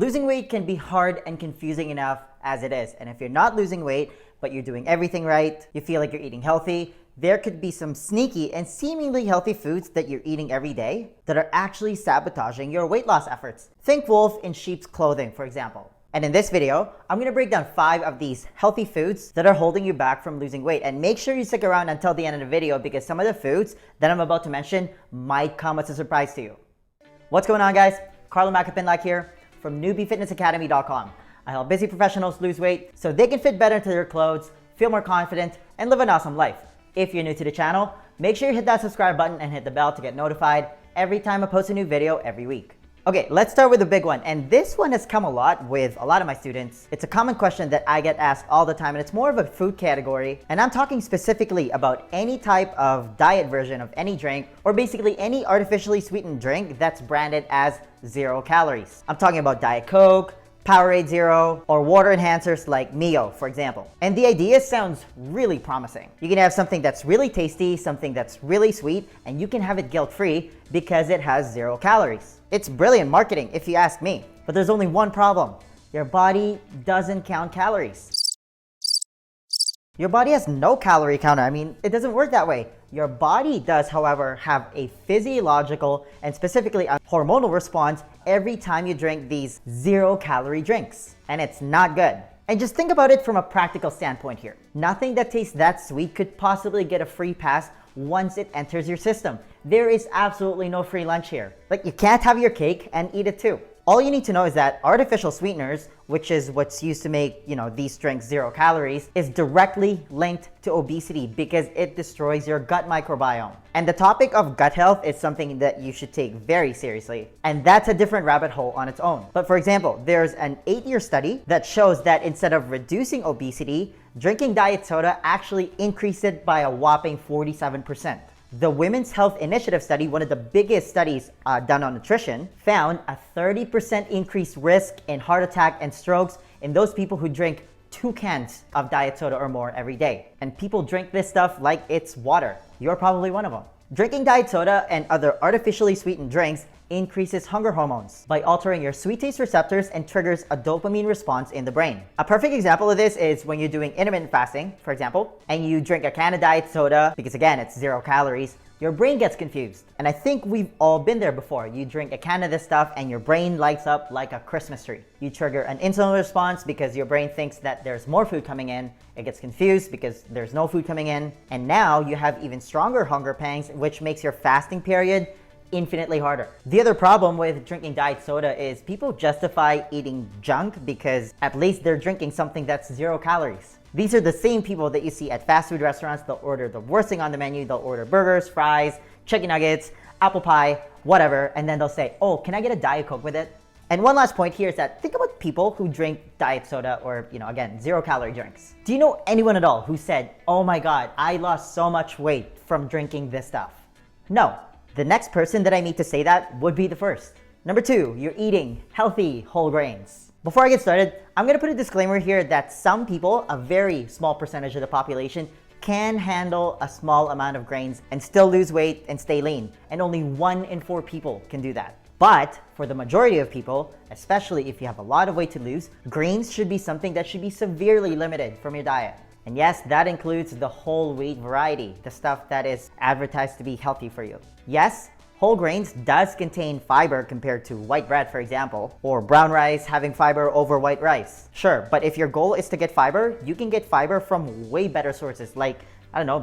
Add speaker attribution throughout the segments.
Speaker 1: Losing weight can be hard and confusing enough as it is. And if you're not losing weight, but you're doing everything right, you feel like you're eating healthy, there could be some sneaky and seemingly healthy foods that you're eating every day that are actually sabotaging your weight loss efforts. Think wolf in sheep's clothing, for example. And in this video, I'm gonna break down 5 of these healthy foods that are holding you back from losing weight. And make sure you stick around until the end of the video because some of the foods that I'm about to mention might come as a surprise to you. What's going on, guys? Carlo Macapinlac here from newbiefitnessacademy.com. I help busy professionals lose weight so they can fit better into their clothes, feel more confident, and live an awesome life. If you're new to the channel, make sure you hit that subscribe button and hit the bell to get notified every time I post a new video every week. Okay, let's start with the big one. And this one has come a lot with a lot of my students. It's a common question that I get asked all the time, and it's more of a food category. And I'm talking specifically about any type of diet version of any drink, or basically any artificially sweetened drink that's branded as 0 calories. I'm talking about Diet Coke, Powerade Zero, or water enhancers like Mio, for example. And the idea sounds really promising. You can have something that's really tasty, something that's really sweet, and you can have it guilt-free because it has 0 calories. It's brilliant marketing if you ask me. But there's only one problem. Your body doesn't count calories. Your body has no calorie counter. I mean, it doesn't work that way. Your body does, however, have a physiological and specifically a hormonal response every time you drink these 0 calorie drinks. And it's not good. And just think about it from a practical standpoint here. Nothing that tastes that sweet could possibly get a free pass once it enters your system. There is absolutely no free lunch here. Like, you can't have your cake and eat it too. All you need to know is that artificial sweeteners, which is what's used to make, these drinks 0 calories, is directly linked to obesity because it destroys your gut microbiome. And the topic of gut health is something that you should take very seriously. And that's a different rabbit hole on its own. But for example, there's an 8-year study that shows that instead of reducing obesity, drinking diet soda actually increased it by a whopping 47%. The Women's Health Initiative study, one of the biggest studies done on nutrition, found a 30% increased risk in heart attack and strokes in those people who drink 2 cans of diet soda or more every day. And people drink this stuff like it's water. You're probably one of them. Drinking diet soda and other artificially sweetened drinks increases hunger hormones by altering your sweet taste receptors and triggers a dopamine response in the brain. A perfect example of this is when you're doing intermittent fasting, for example, and you drink a can of diet soda because again, it's 0 calories, your brain gets confused. And I think we've all been there before. You drink a can of this stuff and your brain lights up like a Christmas tree. You trigger an insulin response because your brain thinks that there's more food coming in. It gets confused because there's no food coming in. And now you have even stronger hunger pangs, which makes your fasting period infinitely harder. The other problem with drinking diet soda is people justify eating junk because at least they're drinking something that's 0 calories. These are the same people that you see at fast food restaurants. They'll order the worst thing on the menu. They'll order burgers, fries, chicken nuggets, apple pie, whatever, and then they'll say, oh, can I get a Diet Coke with it? And one last point here is that think about people who drink diet soda or, again, 0 calorie drinks. Do you know anyone at all who said, oh my God, I lost so much weight from drinking this stuff? No. The next person that I meet to say that would be the first. Number 2, you're eating healthy whole grains. Before I get started, I'm gonna put a disclaimer here that some people, a very small percentage of the population, can handle a small amount of grains and still lose weight and stay lean. And only 1 in 4 people can do that. But for the majority of people, especially if you have a lot of weight to lose, grains should be something that should be severely limited from your diet. And yes, that includes the whole wheat variety, the stuff that is advertised to be healthy for you. Yes, whole grains does contain fiber compared to white bread, for example, or brown rice having fiber over white rice. Sure, but if your goal is to get fiber, you can get fiber from way better sources like,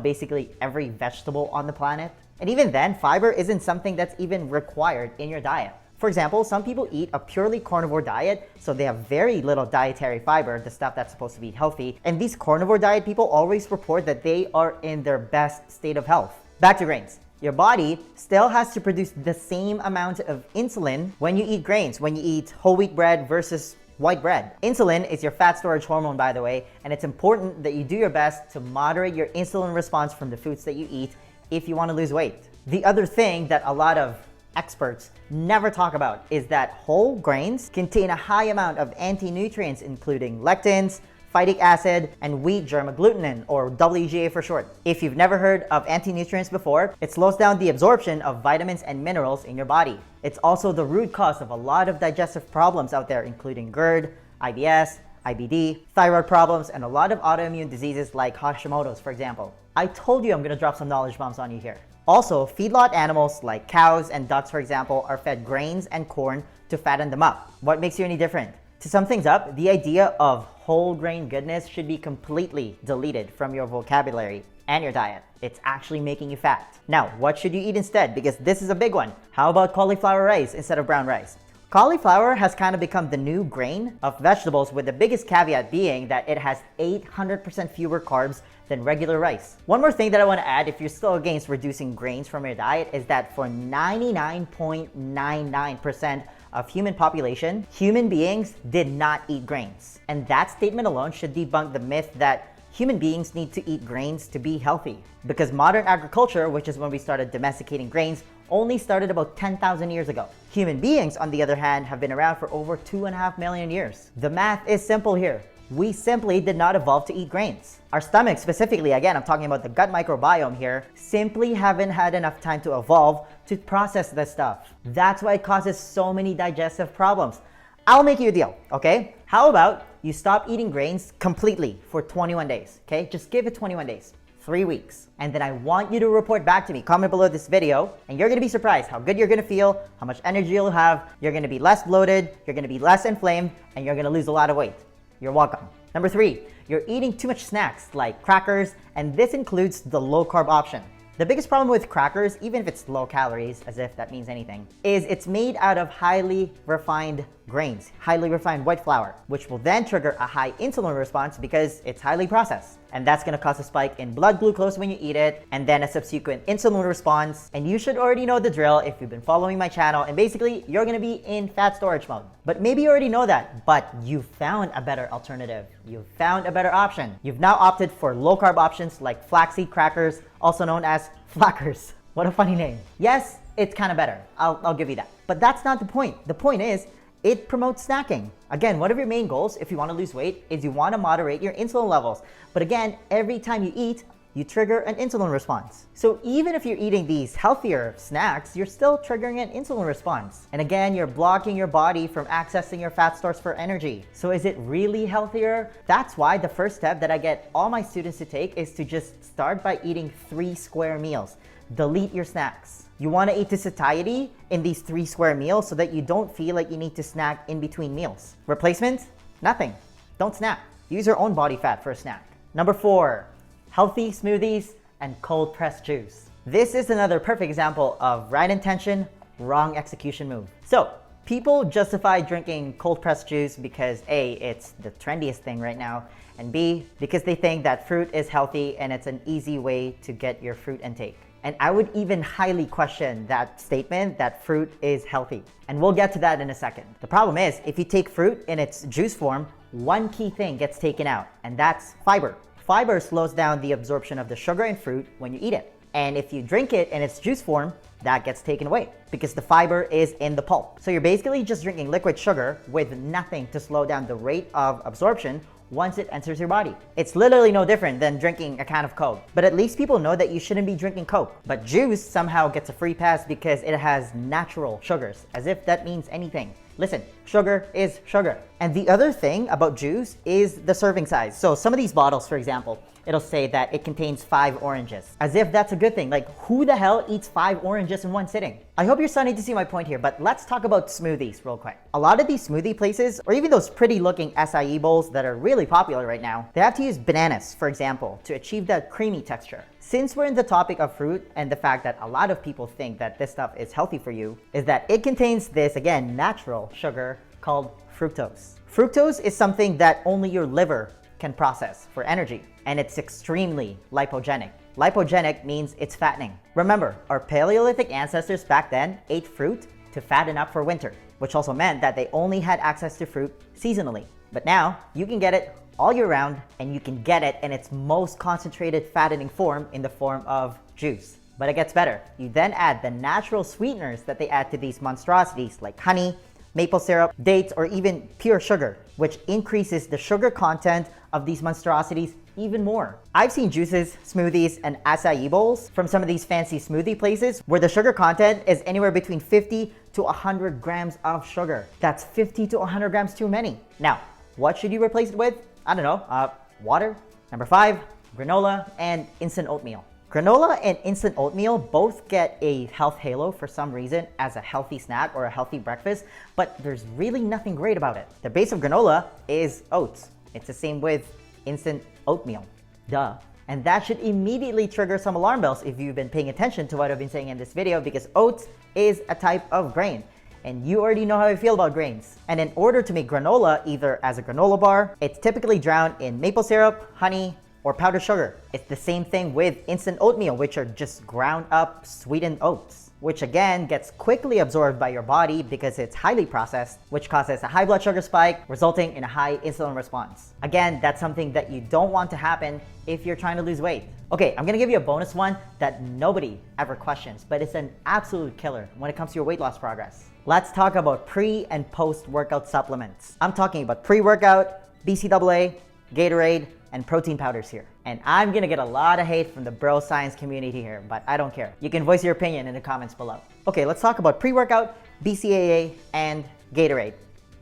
Speaker 1: basically every vegetable on the planet. And even then, fiber isn't something that's even required in your diet. For example, some people eat a purely carnivore diet, so they have very little dietary fiber, the stuff that's supposed to be healthy. And these carnivore diet people always report that they are in their best state of health. Back to grains. Your body still has to produce the same amount of insulin when you eat grains, when you eat whole wheat bread versus white bread. Insulin is your fat storage hormone, by the way, and it's important that you do your best to moderate your insulin response from the foods that you eat if you want to lose weight. The other thing that a lot of experts never talk about is that whole grains contain a high amount of anti-nutrients, including lectins, phytic acid, and wheat germ agglutinin, or WGA for short. If you've never heard of anti-nutrients before, it slows down the absorption of vitamins and minerals in your body. It's also the root cause of a lot of digestive problems out there, including GERD, IBS, IBD, thyroid problems, and a lot of autoimmune diseases like Hashimoto's, for example. I told you I'm gonna drop some knowledge bombs on you here. Also, feedlot animals like cows and ducks, for example, are fed grains and corn to fatten them up. What makes you any different? To sum things up, the idea of whole grain goodness should be completely deleted from your vocabulary and your diet. It's actually making you fat. Now, what should you eat instead? Because this is a big one. How about cauliflower rice instead of brown rice? Cauliflower has kind of become the new grain of vegetables, with the biggest caveat being that it has 800% fewer carbs than regular rice. One more thing that I want to add, if you're still against reducing grains from your diet, is that for 99.99% of human population, human beings did not eat grains. And that statement alone should debunk the myth that human beings need to eat grains to be healthy. Because modern agriculture, which is when we started domesticating grains, only started about 10,000 years ago. Human beings, on the other hand, have been around for over 2.5 million years. The math is simple here. We simply did not evolve to eat grains. Our stomachs specifically, again, I'm talking about the gut microbiome here, simply haven't had enough time to evolve to process this stuff. That's why it causes so many digestive problems. I'll make you a deal, okay? How about you stop eating grains completely for 21 days, okay? Just give it 21 days. 3 weeks. And then I want you to report back to me. Comment below this video, and you're gonna be surprised how good you're gonna feel, how much energy you'll have, you're gonna be less bloated, you're gonna be less inflamed, and you're gonna lose a lot of weight. You're welcome. Number 3, you're eating too much snacks like crackers, and this includes the low carb option. The biggest problem with crackers, even if it's low calories, as if that means anything, is it's made out of highly refined grains, highly refined white flour, which will then trigger a high insulin response because it's highly processed. And that's gonna cause a spike in blood glucose when you eat it, and then a subsequent insulin response. And you should already know the drill if you've been following my channel, and basically you're gonna be in fat storage mode. But maybe you already know that, but you found a better alternative. You've found a better option. You've now opted for low carb options like flaxseed crackers, also known as flackers. What a funny name. Yes, it's kind of better. I'll give you that. But that's not the point. The point is, it promotes snacking. Again, one of your main goals, if you want to lose weight, is you want to moderate your insulin levels. But again, every time you eat, you trigger an insulin response. So even if you're eating these healthier snacks, you're still triggering an insulin response. And again, you're blocking your body from accessing your fat stores for energy. So is it really healthier? That's why the first step that I get all my students to take is to just start by eating 3 square meals. Delete your snacks. You want to eat to satiety in these 3 square meals so that you don't feel like you need to snack in between meals. Replacement? Nothing. Don't snack. Use your own body fat for a snack. Number 4, healthy smoothies and cold pressed juice. This is another perfect example of right intention, wrong execution move. So people justify drinking cold pressed juice because A, it's the trendiest thing right now, and B, because they think that fruit is healthy and it's an easy way to get your fruit intake. And I would even highly question that statement that fruit is healthy. And we'll get to that in a second. The problem is, if you take fruit in its juice form, one key thing gets taken out, and that's fiber. Fiber slows down the absorption of the sugar in fruit when you eat it. And if you drink it in its juice form, that gets taken away because the fiber is in the pulp. So you're basically just drinking liquid sugar with nothing to slow down the rate of absorption once it enters your body. It's literally no different than drinking a can of Coke. But at least people know that you shouldn't be drinking Coke. But juice somehow gets a free pass because it has natural sugars, as if that means anything. Listen, sugar is sugar. And the other thing about juice is the serving size. So some of these bottles, for example, it'll say that it contains 5 oranges, as if that's a good thing. Like, who the hell eats 5 oranges in one sitting? I hope you're starting to see my point here, but let's talk about smoothies real quick. A lot of these smoothie places, or even those pretty looking acai bowls that are really popular right now, they have to use bananas, for example, to achieve that creamy texture. Since we're in the topic of fruit and the fact that a lot of people think that this stuff is healthy for you, is that it contains this, again, natural sugar called fructose. Fructose is something that only your liver can process for energy, and it's extremely lipogenic. Lipogenic means it's fattening. Remember, our Paleolithic ancestors back then ate fruit to fatten up for winter, which also meant that they only had access to fruit seasonally. But now, you can get it all year round, and you can get it in its most concentrated fattening form in the form of juice. But it gets better. You then add the natural sweeteners that they add to these monstrosities like honey, maple syrup, dates, or even pure sugar, which increases the sugar content of these monstrosities even more. I've seen juices, smoothies, and acai bowls from some of these fancy smoothie places where the sugar content is anywhere between 50 to 100 grams of sugar. That's 50 to 100 grams too many. Now, what should you replace it with? I don't know, water. Number 5, granola and instant oatmeal. Granola and instant oatmeal both get a health halo for some reason as a healthy snack or a healthy breakfast, but there's really nothing great about it. The base of granola is oats. It's the same with instant oatmeal. Duh. And that should immediately trigger some alarm bells if you've been paying attention to what I've been saying in this video, because oats is a type of grain. And you already know how I feel about grains. And in order to make granola, either as a granola bar, it's typically drowned in maple syrup, honey, or powdered sugar. It's the same thing with instant oatmeal, which are just ground up sweetened oats, which again gets quickly absorbed by your body because it's highly processed, which causes a high blood sugar spike, resulting in a high insulin response. Again, that's something that you don't want to happen if you're trying to lose weight. Okay, I'm gonna give you a bonus one that nobody ever questions, but it's an absolute killer when it comes to your weight loss progress. Let's talk about pre and post-workout supplements. I'm talking about pre-workout, BCAA, Gatorade, and protein powders here. And I'm gonna get a lot of hate from the bro science community here, but I don't care. You can voice your opinion in the comments below. Okay, let's talk about pre-workout, BCAA, and Gatorade.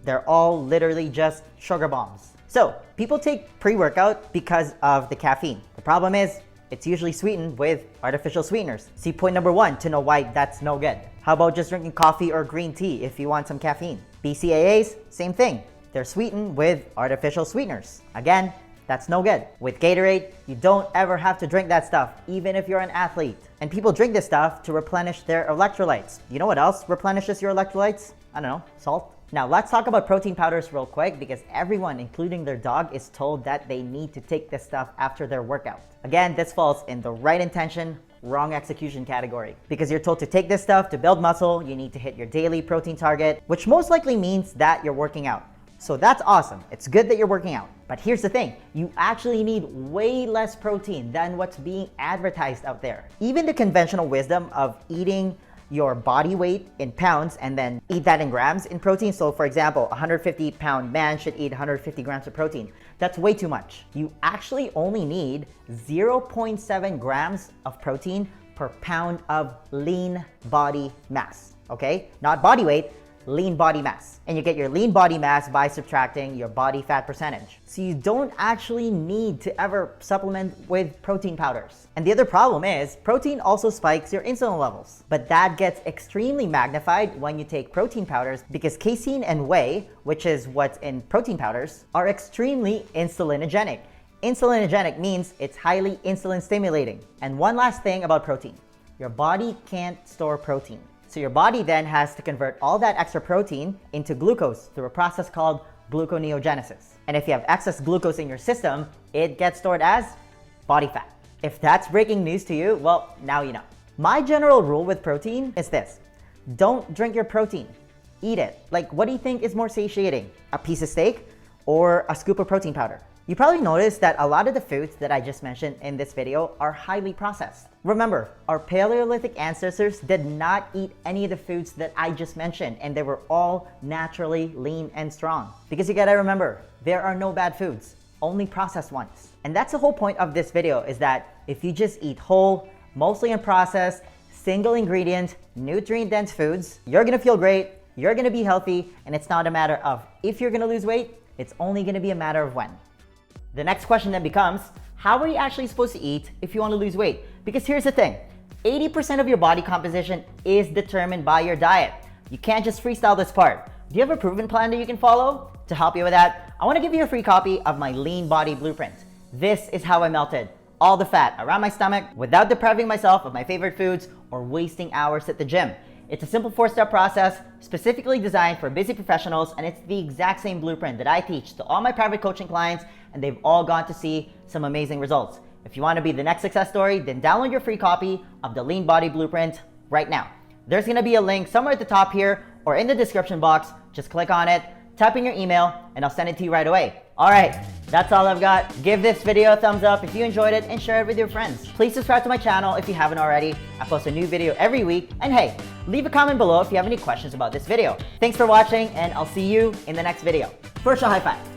Speaker 1: They're all literally just sugar bombs. So, people take pre-workout because of the caffeine. The problem is, it's usually sweetened with artificial sweeteners. See point number 1 to know why that's no good. How about just drinking coffee or green tea if you want some caffeine? BCAAs, same thing. They're sweetened with artificial sweeteners. Again, that's no good. With Gatorade, you don't ever have to drink that stuff, even if you're an athlete. And people drink this stuff to replenish their electrolytes. You know what else replenishes your electrolytes? I don't know, salt? Now let's talk about protein powders real quick, because everyone, including their dog, is told that they need to take this stuff after their workout. Again, this falls in the right intention, wrong execution category. Because you're told to take this stuff to build muscle, you need to hit your daily protein target, which most likely means that you're working out. So that's awesome. It's good that you're working out. But here's the thing, you actually need way less protein than what's being advertised out there. Even the conventional wisdom of eating your body weight in pounds and then eat that in grams in protein. So for example, a 150-pound man should eat 150 grams of protein. That's way too much. You actually only need 0.7 grams of protein per pound of lean body mass, okay? Not body weight, lean body mass. And you get your lean body mass by subtracting your body fat percentage. So you don't actually need to ever supplement with protein powders. And the other problem is protein also spikes your insulin levels. But that gets extremely magnified when you take protein powders, because casein and whey, which is what's in protein powders, are extremely insulinogenic. Insulinogenic means it's highly insulin stimulating. And one last thing about protein, your body can't store protein. So your body then has to convert all that extra protein into glucose through a process called gluconeogenesis. And if you have excess glucose in your system, it gets stored as body fat. If that's breaking news to you, well, now you know. My general rule with protein is this: don't drink your protein, eat it. Like, what do you think is more satiating? A piece of steak or a scoop of protein powder? You probably noticed that a lot of the foods that I just mentioned in this video are highly processed. Remember, our Paleolithic ancestors did not eat any of the foods that I just mentioned, and they were all naturally lean and strong. Because you gotta remember, there are no bad foods, only processed ones. And that's the whole point of this video, is that if you just eat whole, mostly unprocessed, single ingredient, nutrient-dense foods, you're gonna feel great, you're gonna be healthy, and it's not a matter of if you're gonna lose weight, it's only gonna be a matter of when. The next question then becomes, how are you actually supposed to eat if you want to lose weight? Because here's the thing, 80% of your body composition is determined by your diet. You can't just freestyle this part. Do you have a proven plan that you can follow? To help you with that, I want to give you a free copy of my Lean Body Blueprint. This is how I melted all the fat around my stomach without depriving myself of my favorite foods or wasting hours at the gym. It's a simple 4-step process specifically designed for busy professionals, and it's the exact same blueprint that I teach to all my private coaching clients, and they've all gone to see some amazing results. If you want to be the next success story, then download your free copy of the Lean Body Blueprint right now. There's going to be a link somewhere at the top here or in the description box. Just click on it, type in your email, and I'll send it to you right away. All right, that's all I've got. Give this video a thumbs up if you enjoyed it and share it with your friends. Please subscribe to my channel if you haven't already. I post a new video every week. And hey, leave a comment below if you have any questions about this video. Thanks for watching, and I'll see you in the next video. First, a high five.